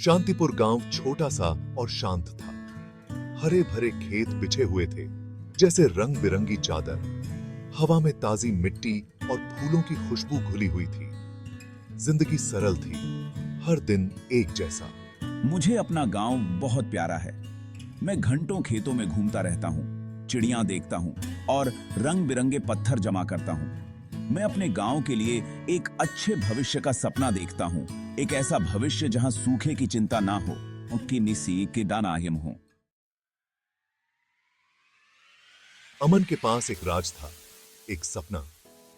शांतिपुर गांव छोटा सा और शांत था। हरे भरे खेत बिछे हुए थे जैसे रंग बिरंगी चादर। हवा में ताजी मिट्टी और फूलों की खुशबू घुली हुई थी। जिंदगी सरल थी, हर दिन एक जैसा। मुझे अपना गांव बहुत प्यारा है। मैं घंटों खेतों में घूमता रहता हूँ, चिड़ियां देखता हूँ और रंग बिरंगे पत्थर जमा करता हूँ। मैं अपने गांव के लिए एक अच्छे भविष्य का सपना देखता हूँ, एक ऐसा भविष्य जहां सूखे की चिंता ना हो और किसी कीटानायम हो। अमन के पास एक राज था, एक सपना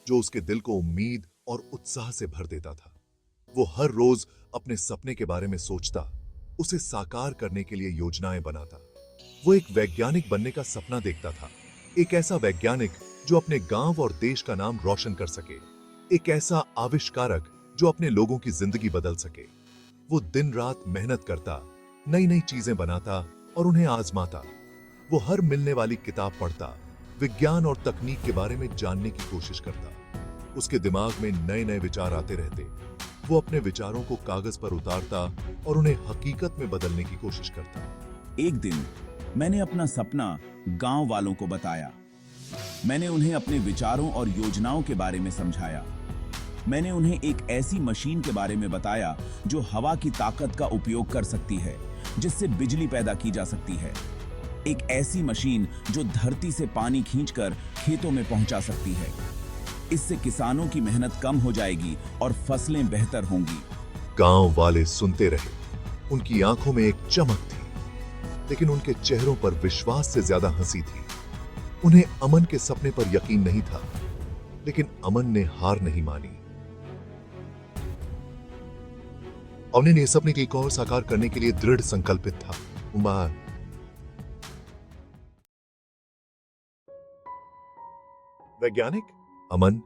जो उसके दिल को उम्मीद और उत्साह से भर देता था। वो हर रोज अपने सपने के बारे में सोचता, उसे साकार करने के लिए योजनाएं बनाता। वो एक वैज्ञानिक बनने का सपना देखता था, एक ऐसा वैज्ञानिक जो अपने गांव और देश का नाम रोशन कर सके, एक ऐसा आविष्कारक जो अपने लोगों की जिंदगी बदल सके। वो दिन रात मेहनत करता, नई नई चीजें बनाता और उन्हें आजमाता। वो हर मिलने वाली किताब पढ़ता, विज्ञान और तकनीक के बारे में जानने की कोशिश करता। उसके दिमाग में नए नए विचार आते रहते। वो अपने विचारों को कागज पर उतारता और उन्हें हकीकत में बदलने की कोशिश करता। एक दिन मैंने अपना सपना गांव वालों को बताया। मैंने उन्हें अपने विचारों और योजनाओं के बारे में समझाया। मैंने उन्हें एक ऐसी मशीन के बारे में बताया जो हवा की ताकत का उपयोग कर सकती है, जिससे बिजली पैदा की जा सकती है। एक ऐसी मशीन जो धरती से पानी खींचकर खेतों में पहुंचा सकती है। इससे किसानों की मेहनत कम हो जाएगी और फसलें बेहतर होंगी। गांव वाले सुनते रहे। उनकी आंखों में एक चमक थी, लेकिन उनके चेहरों पर विश्वास से ज्यादा हंसी थी। उन्हें अमन के सपने पर यकीन नहीं था, लेकिन अमन ने हार नहीं मानी। अमन ने सपने की एक और साकार करने के लिए दृढ़ संकल्पित था। वैज्ञानिक अमन,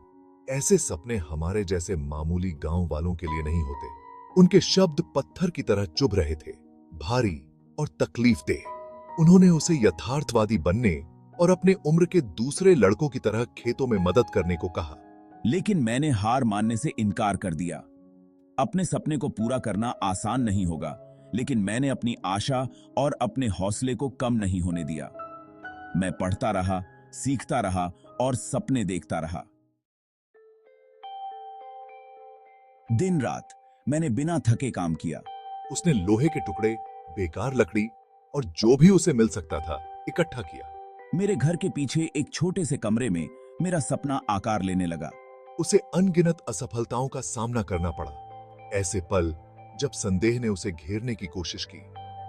ऐसे सपने हमारे जैसे मामूली गांव वालों के लिए नहीं होते। उनके शब्द पत्थर की तरह चुभ रहे थे, भारी और तकलीफदेह। उन्होंने उसे यथार्थवादी बनने और अपने उम्र के दूसरे लड़कों की तरह खेतों में मदद करने को कहा। लेकिन मैंने हार मानने से इनकार कर दिया। अपने सपने को पूरा करना आसान नहीं होगा, लेकिन मैंने अपनी आशा और अपने हौसले को कम नहीं होने दिया। मैं पढ़ता रहा, सीखता रहा और सपने देखता रहा। दिन रात मैंने बिना थके काम किया। उसने लोहे के टुकड़े, बेकार लकड़ी और जो भी उसे मिल सकता था इकट्ठा किया। मेरे घर के पीछे एक छोटे से कमरे में मेरा सपना आकार लेने लगा। उसे अनगिनत असफलताओं का सामना करना पड़ा। ऐसे पल जब संदेह ने उसे घेरने की कोशिश की।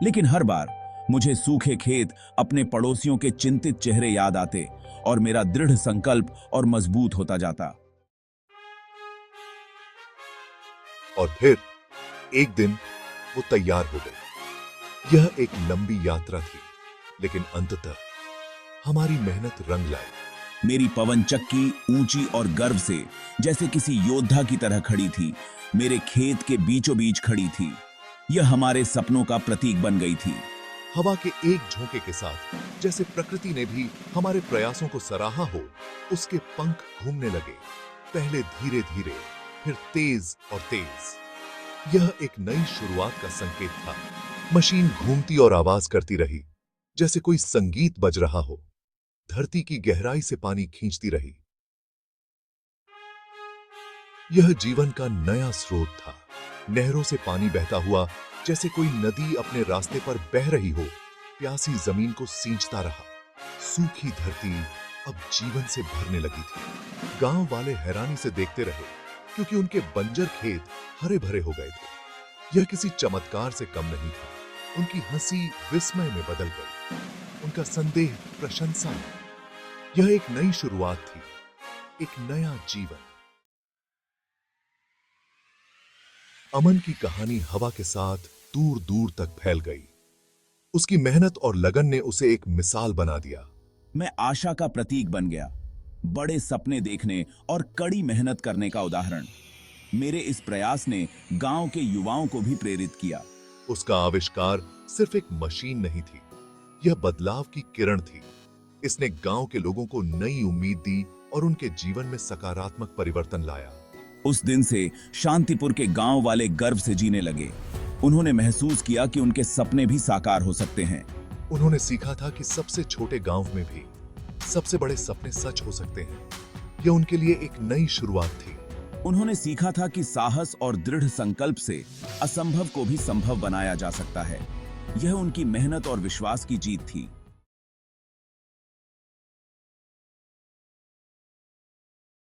लेकिन हर बार मुझे सूखे खेत, अपने पड़ोसियों के चिंतित चेहरे याद आते और मेरा दृढ़ संकल्प और मजबूत होता जाता। और फिर एक दिन वो तैयार हो गई। यह एक लंबी यात्रा थी, लेकिन अंततः हमारी मेहनत रंग लाई। मेरी पवन चक्की ऊंची और गर्व से जैसे किसी योद्धा की तरह खड़ी थी, मेरे खेत के बीचों बीच खड़ी थी। यह हमारे सपनों का प्रतीक बन गई थी। हवा के एक झोंके के साथ जैसे प्रकृति ने भी हमारे प्रयासों को सराहा हो, उसके पंख घूमने लगे। पहले धीरे धीरे, फिर तेज और तेज। यह एक नई शुरुआत का संकेत था। मशीन घूमती और आवाज करती रही, जैसे कोई संगीत बज रहा हो। धरती की गहराई से पानी खींचती रही। यह जीवन का नया स्रोत था। नहरों से पानी बहता हुआ, जैसे कोई नदी अपने रास्ते पर बह रही हो, प्यासी जमीन को सींचता रहा। सूखी धरती अब जीवन से भरने लगी थी। गांव वाले हैरानी से देखते रहे, क्योंकि उनके बंजर खेत हरे भरे हो गए थे। यह किसी चमत्कार से कम नहीं था। उनकी हंसी विस्मय में बदल गई, उनका संदेह प्रशंसा में। यह एक नई शुरुआत थी, एक नया जीवन। अमन की कहानी हवा के साथ दूर दूर तक फैल गई। उसकी मेहनत और लगन ने उसे एक मिसाल बना दिया। मैं आशा का प्रतीक बन गया, बड़े सपने देखने और कड़ी मेहनत करने का उदाहरण। मेरे इस प्रयास ने गांव के युवाओं को भी प्रेरित किया। उसका आविष्कार सिर्फ एक मशीन नहीं थी, यह बदलाव की किरण थी। इसने गांव के लोगों को नई उम्मीद दी और उनके जीवन में सकारात्मक परिवर्तन लाया। उस दिन से शांतिपुर के गांव वाले गर्व से जीने लगे। उन्होंने महसूस किया कि उनके सपने भी साकार हो सकते हैं। उन्होंने सीखा था कि सबसे छोटे गांव में भी सबसे बड़े सपने सच हो सकते हैं। यह उनके लिए एक नई शुरुआत थी। उन्होंने सीखा था कि साहस और दृढ़ संकल्प से असंभव को भी संभव बनाया जा सकता है। यह उनकी मेहनत और विश्वास की जीत थी।